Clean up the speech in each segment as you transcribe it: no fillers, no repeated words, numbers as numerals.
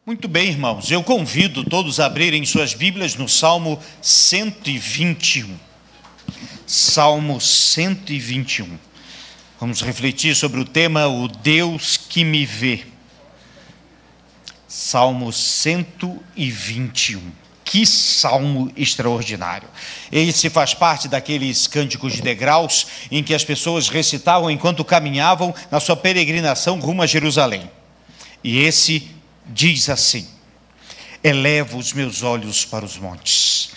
Muito bem, irmãos, eu convido todos a abrirem suas Bíblias no Salmo 121. Salmo 121. Vamos refletir sobre o tema, o Deus que me vê. Salmo 121. Que salmo extraordinário. Esse faz parte daqueles cânticos de degraus em que as pessoas recitavam enquanto caminhavam na sua peregrinação rumo a Jerusalém. E esse diz assim: elevo os meus olhos para os montes,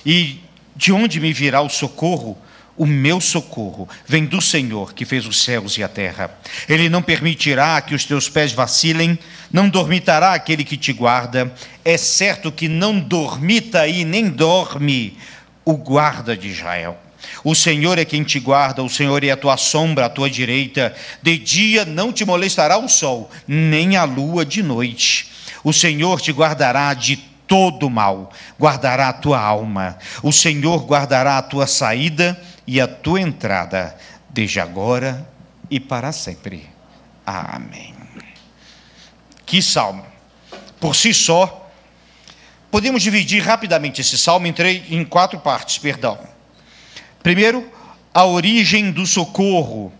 e de onde me virá o socorro? O meu socorro vem do Senhor, que fez os céus e a terra. Ele não permitirá que os teus pés vacilem, não dormitará aquele que te guarda. É certo que não dormita e nem dorme o guarda de Israel. O Senhor é quem te guarda, o Senhor é a tua sombra, a tua direita. De dia não te molestará o sol, nem a lua de noite. O Senhor te guardará de todo mal, guardará a tua alma. O Senhor guardará a tua saída e a tua entrada, desde agora e para sempre. Amém. Que salmo! Por si só, podemos dividir rapidamente esse salmo em quatro partes, Primeiro, a origem do socorro.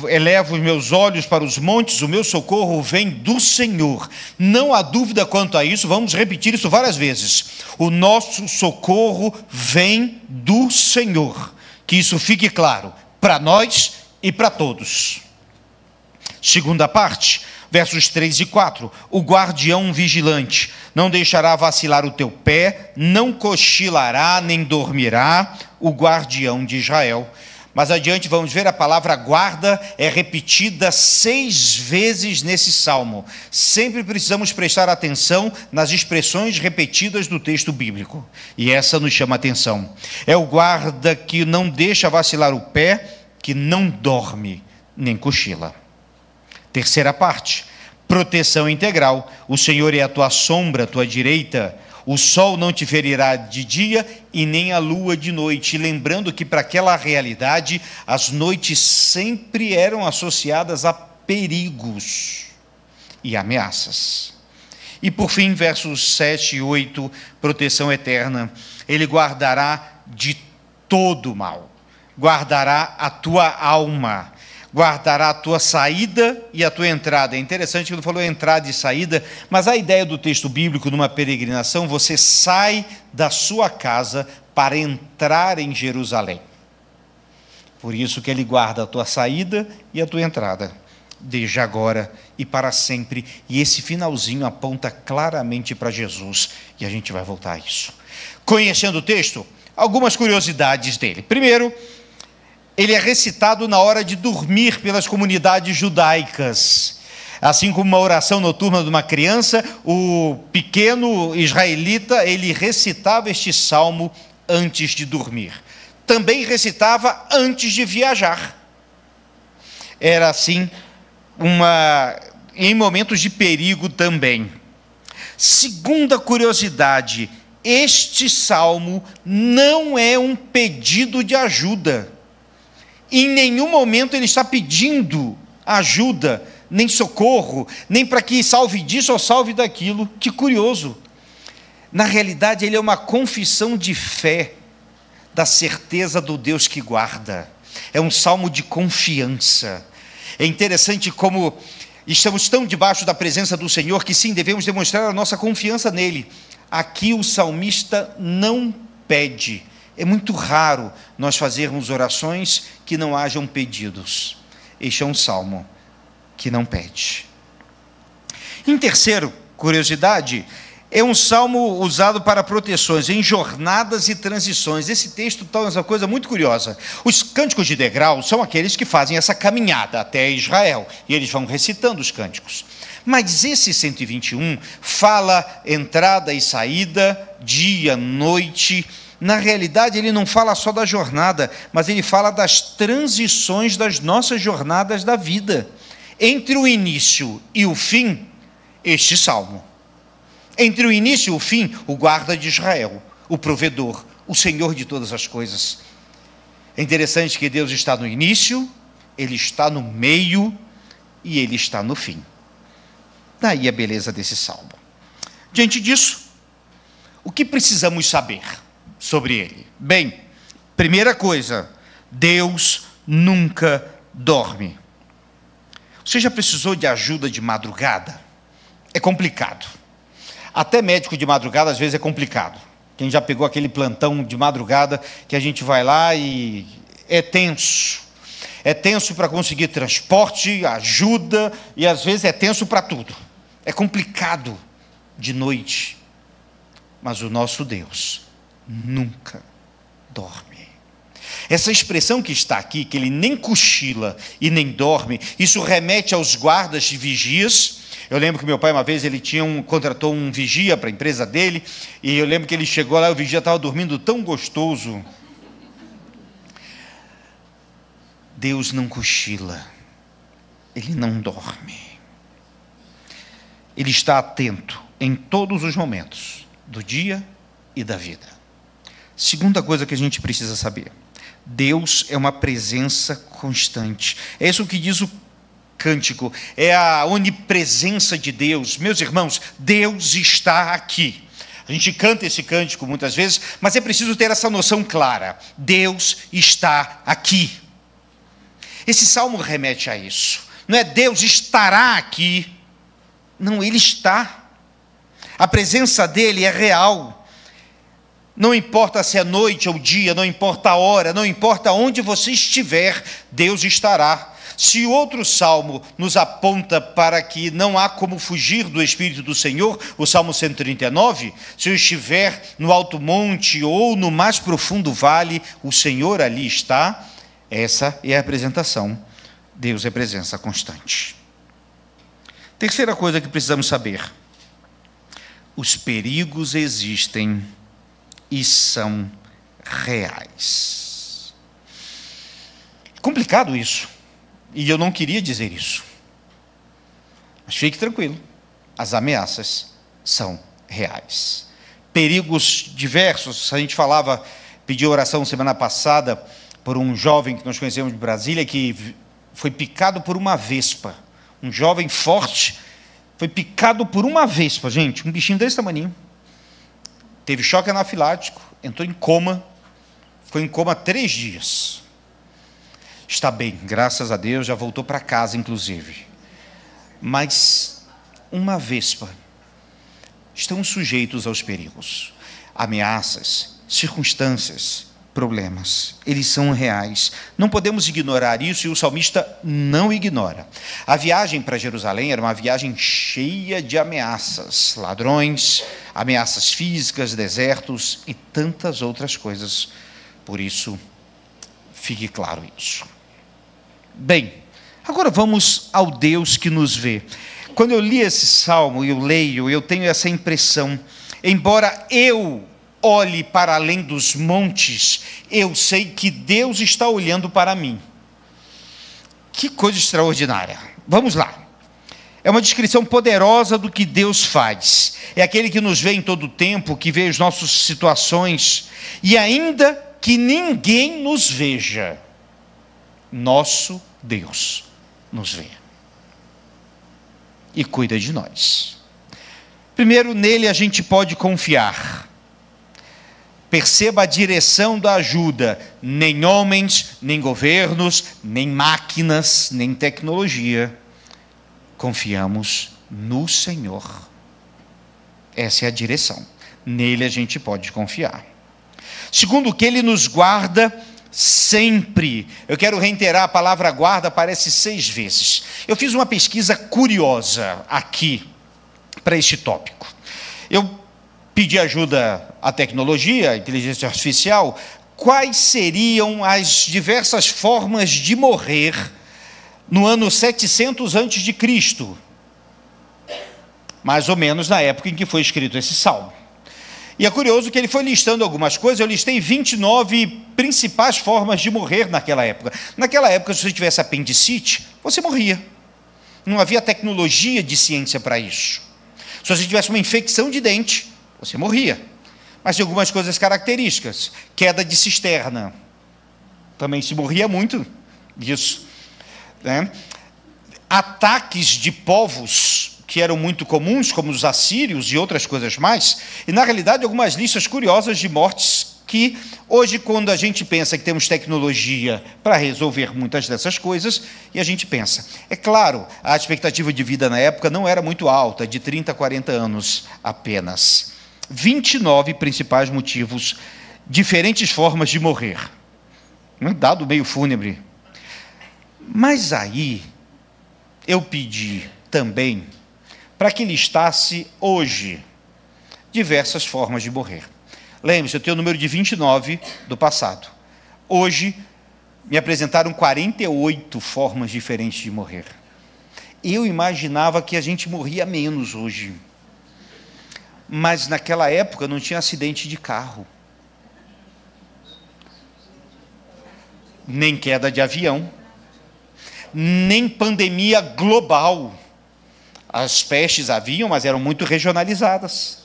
Elevo os meus olhos para os montes, o meu socorro vem do Senhor. Não há dúvida quanto a isso, vamos repetir isso várias vezes. O nosso socorro vem do Senhor. Que isso fique claro para nós e para todos. Segunda parte, versos 3 e 4. O guardião vigilante não deixará vacilar o teu pé, não cochilará nem dormirá o guardião de Israel. Mas adiante vamos ver, a palavra guarda é repetida 6 vezes nesse salmo. Sempre precisamos prestar atenção nas expressões repetidas do texto bíblico. E essa nos chama a atenção. É o guarda que não deixa vacilar o pé, que não dorme nem cochila. Terceira parte, proteção integral. O Senhor é a tua sombra, a tua direita. O sol não te ferirá de dia e nem a lua de noite. Lembrando que para aquela realidade, as noites sempre eram associadas a perigos e ameaças. E por fim, versos 7 e 8, proteção eterna. Ele guardará de todo mal. Guardará a tua alma. Guardará a tua saída e a tua entrada. É interessante que ele falou entrada e saída, mas a ideia do texto bíblico numa peregrinação, você sai da sua casa para entrar em Jerusalém. Por isso que ele guarda a tua saída e a tua entrada, desde agora e para sempre. E esse finalzinho aponta claramente para Jesus, e a gente vai voltar a isso. Conhecendo o texto, algumas curiosidades dele. Primeiro, ele é recitado na hora de dormir pelas comunidades judaicas. Assim como uma oração noturna de uma criança, o pequeno israelita, ele recitava este salmo antes de dormir. Também recitava antes de viajar. Era assim, em momentos de perigo também. Segunda curiosidade, este salmo não é um pedido de ajuda. Em nenhum momento ele está pedindo ajuda, nem socorro, nem para que salve disso ou salve daquilo. Que curioso. Na realidade, ele é uma confissão de fé, da certeza do Deus que guarda. É um salmo de confiança. É interessante como estamos tão debaixo da presença do Senhor que sim, devemos demonstrar a nossa confiança nele. Aqui o salmista não pede. É muito raro nós fazermos orações que não hajam pedidos. Este é um salmo que não pede. Em terceiro, curiosidade, é um salmo usado para proteções em jornadas e transições. Esse texto torna uma coisa muito curiosa. Os cânticos de degrau são aqueles que fazem essa caminhada até Israel, e eles vão recitando os cânticos. Mas esse 121 fala entrada e saída, dia, noite. Na realidade, ele não fala só da jornada, mas ele fala das transições das nossas jornadas da vida. Entre o início e o fim, este salmo. Entre o início e o fim, o guarda de Israel, o provedor, o Senhor de todas as coisas. É interessante que Deus está no início, Ele está no meio e Ele está no fim. Daí a beleza desse salmo. Diante disso, o que precisamos saber sobre ele? Bem, primeira coisa, Deus nunca dorme. Você já precisou de ajuda de madrugada? É complicado. Até médico de madrugada às vezes é complicado. Quem já pegou aquele plantão de madrugada que a gente vai lá e é tenso. É tenso para conseguir transporte, ajuda, e às vezes é tenso para tudo. É complicado de noite. Mas o nosso Deus nunca dorme. Essa expressão que está aqui, que ele nem cochila e nem dorme, isso remete aos guardas de vigias. Eu lembro que meu pai, uma vez, ele contratou um vigia para a empresa dele, e eu lembro que ele chegou lá e o vigia estava dormindo tão gostoso. Deus não cochila, ele não dorme. Ele está atento em todos os momentos do dia e da vida. Segunda coisa que a gente precisa saber: Deus é uma presença constante. É isso que diz o cântico, é a onipresença de Deus. Meus irmãos, Deus está aqui. A gente canta esse cântico muitas vezes, mas é preciso ter essa noção clara: Deus está aqui. Esse salmo remete a isso. Não é Deus estará aqui. Não, Ele está. A presença dEle é real. Não importa se é noite ou dia, não importa a hora, não importa onde você estiver, Deus estará. Se outro salmo nos aponta para que não há como fugir do Espírito do Senhor, o Salmo 139, se eu estiver no alto monte ou no mais profundo vale, o Senhor ali está. Essa é a apresentação. Deus é presença constante. Terceira coisa que precisamos saber: os perigos existem e são reais. Complicado isso, e eu não queria dizer isso, mas fique tranquilo, as ameaças são reais. Perigos diversos. A gente pediu oração semana passada por um jovem que nós conhecemos de Brasília, que foi picado por uma vespa. Um jovem forte foi picado por uma vespa, gente, um bichinho desse tamanho. Teve choque anafilático, entrou em coma, ficou em coma 3 dias. Está bem, graças a Deus, já voltou para casa, inclusive. Mas uma vespa, estão sujeitos aos perigos, ameaças, circunstâncias, problemas. Eles são reais. Não podemos ignorar isso, e o salmista não ignora. A viagem para Jerusalém era uma viagem cheia de ameaças, ladrões, ameaças físicas, desertos e tantas outras coisas. Por isso, fique claro isso. Bem, agora vamos ao Deus que nos vê. Quando eu li esse salmo, eu tenho essa impressão: embora eu olhe para além dos montes, eu sei que Deus está olhando para mim. Que coisa extraordinária. Vamos lá. É uma descrição poderosa do que Deus faz. É aquele que nos vê em todo o tempo, que vê as nossas situações, e ainda que ninguém nos veja, nosso Deus nos vê e cuida de nós. Primeiro, nele a gente pode confiar. Perceba a direção da ajuda: nem homens, nem governos, nem máquinas, nem tecnologia. Confiamos no Senhor. Essa é a direção. Nele a gente pode confiar. Segundo, que Ele nos guarda sempre. Eu quero reiterar, a palavra guarda aparece 6 vezes. Eu fiz uma pesquisa curiosa aqui para este tópico. Eu pedi ajuda à tecnologia, à inteligência artificial, quais seriam as diversas formas de morrer no ano 700 a.C., mais ou menos na época em que foi escrito esse salmo. E é curioso que ele foi listando algumas coisas. Eu listei 29 principais formas de morrer naquela época. Naquela época, se você tivesse apendicite, você morria. Não havia tecnologia de ciência para isso. Se você tivesse uma infecção de dente, você morria. Mas tem algumas coisas características. Queda de cisterna. Também se morria muito disso, né? Ataques de povos que eram muito comuns, como os assírios e outras coisas mais, e, na realidade, algumas listas curiosas de mortes que, hoje, quando a gente pensa que temos tecnologia para resolver muitas dessas coisas, e a gente pensa, é claro, a expectativa de vida na época não era muito alta, de 30 a 40 anos apenas. 29 principais motivos, diferentes formas de morrer. Um dado meio fúnebre. Mas aí, eu pedi também para que listasse hoje diversas formas de morrer. Lembre-se, eu tenho o número de 29 do passado. Hoje, me apresentaram 48 formas diferentes de morrer. Eu imaginava que a gente morria menos hoje. Mas naquela época não tinha acidente de carro. Nem queda de avião. Nem pandemia global. As pestes haviam, mas eram muito regionalizadas.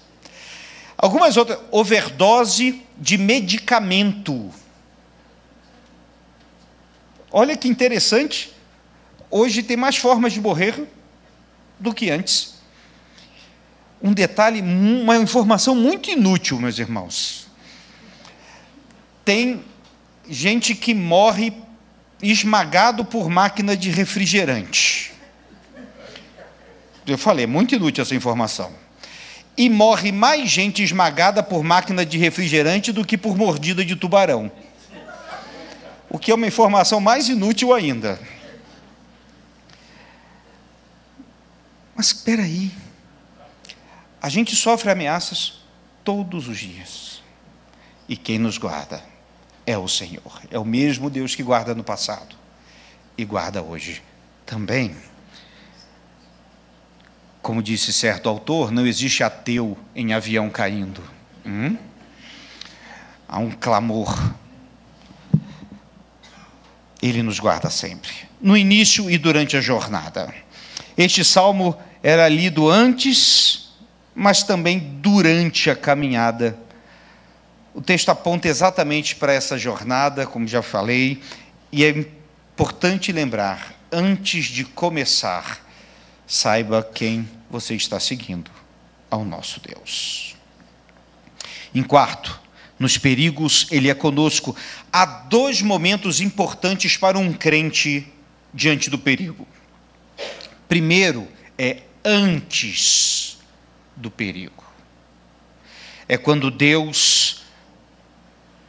Algumas outras, overdose de medicamento. Olha que interessante, hoje tem mais formas de morrer do que antes. Um detalhe, uma informação muito inútil, meus irmãos. Tem gente que morre esmagado por máquina de refrigerante. Eu falei, muito inútil essa informação. E morre mais gente esmagada por máquina de refrigerante do que por mordida de tubarão. O que é uma informação mais inútil ainda. Mas espera aí. A gente sofre ameaças todos os dias. E quem nos guarda é o Senhor. É o mesmo Deus que guarda no passado e guarda hoje também. Como disse certo autor, não existe ateu em avião caindo. Há um clamor. Ele nos guarda sempre, no início e durante a jornada. Este salmo era lido antes, mas também durante a caminhada. O texto aponta exatamente para essa jornada, como já falei, e é importante lembrar, antes de começar, saiba quem você está seguindo, ao nosso Deus. Em quarto, nos perigos, Ele é conosco. Há dois momentos importantes para um crente diante do perigo. Primeiro, é antes do perigo. É quando Deus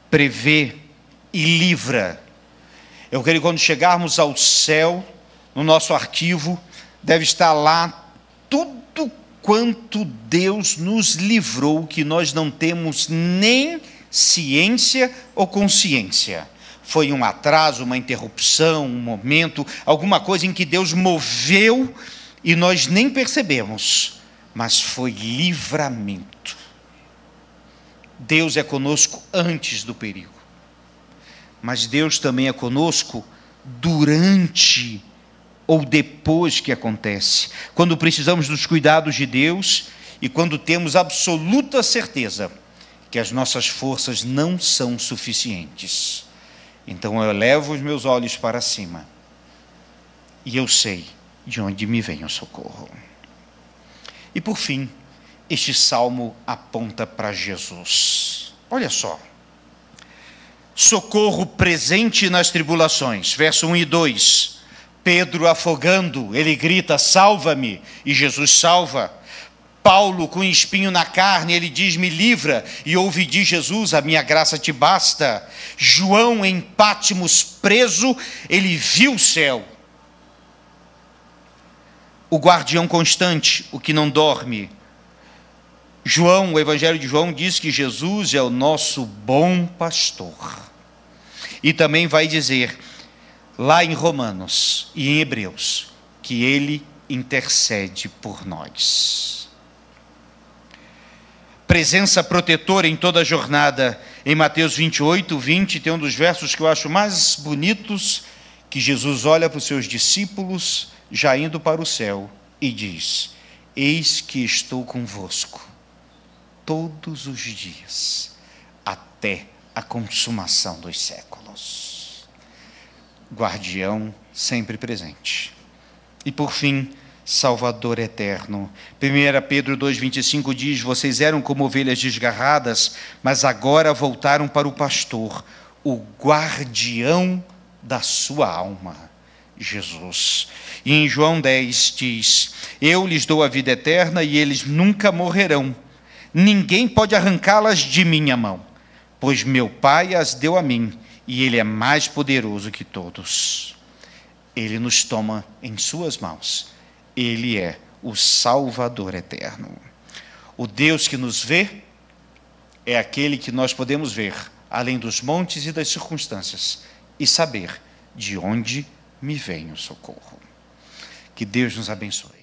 prevê e livra. Eu creio que quando chegarmos ao céu, no nosso arquivo, deve estar lá tudo quanto Deus nos livrou, que nós não temos nem ciência ou consciência. Foi um atraso, uma interrupção, um momento, alguma coisa em que Deus moveu e nós nem percebemos, mas foi livramento. Deus é conosco antes do perigo, mas Deus também é conosco durante ou depois que acontece, quando precisamos dos cuidados de Deus e quando temos absoluta certeza que as nossas forças não são suficientes. Então eu elevo os meus olhos para cima e eu sei de onde me vem o socorro. E por fim, este salmo aponta para Jesus. Olha só. Socorro presente nas tribulações, verso 1 e 2. Pedro afogando, ele grita, salva-me, e Jesus salva. Paulo com espinho na carne, ele diz, me livra, e ouve de Jesus, a minha graça te basta. João em Pátimos preso, ele viu o céu. O guardião constante, o que não dorme. João, o Evangelho de João diz que Jesus é o nosso bom pastor. E também vai dizer, lá em Romanos e em Hebreus, que ele intercede por nós. Presença protetora em toda a jornada. Em Mateus 28, 20, tem um dos versos que eu acho mais bonitos, que Jesus olha para os seus discípulos, já indo para o céu, e diz, eis que estou convosco todos os dias, até a consumação dos séculos. Guardião sempre presente. E por fim, Salvador eterno. 1 Pedro 2,25 diz: vocês eram como ovelhas desgarradas, mas agora voltaram para o pastor, o guardião da sua alma, Jesus. E em João 10 diz: eu lhes dou a vida eterna e eles nunca morrerão. Ninguém pode arrancá-las de minha mão, pois meu Pai as deu a mim, e Ele é mais poderoso que todos. Ele nos toma em suas mãos. Ele é o Salvador eterno. O Deus que nos vê é aquele que nós podemos ver, além dos montes e das circunstâncias, e saber de onde me vem o socorro. Que Deus nos abençoe.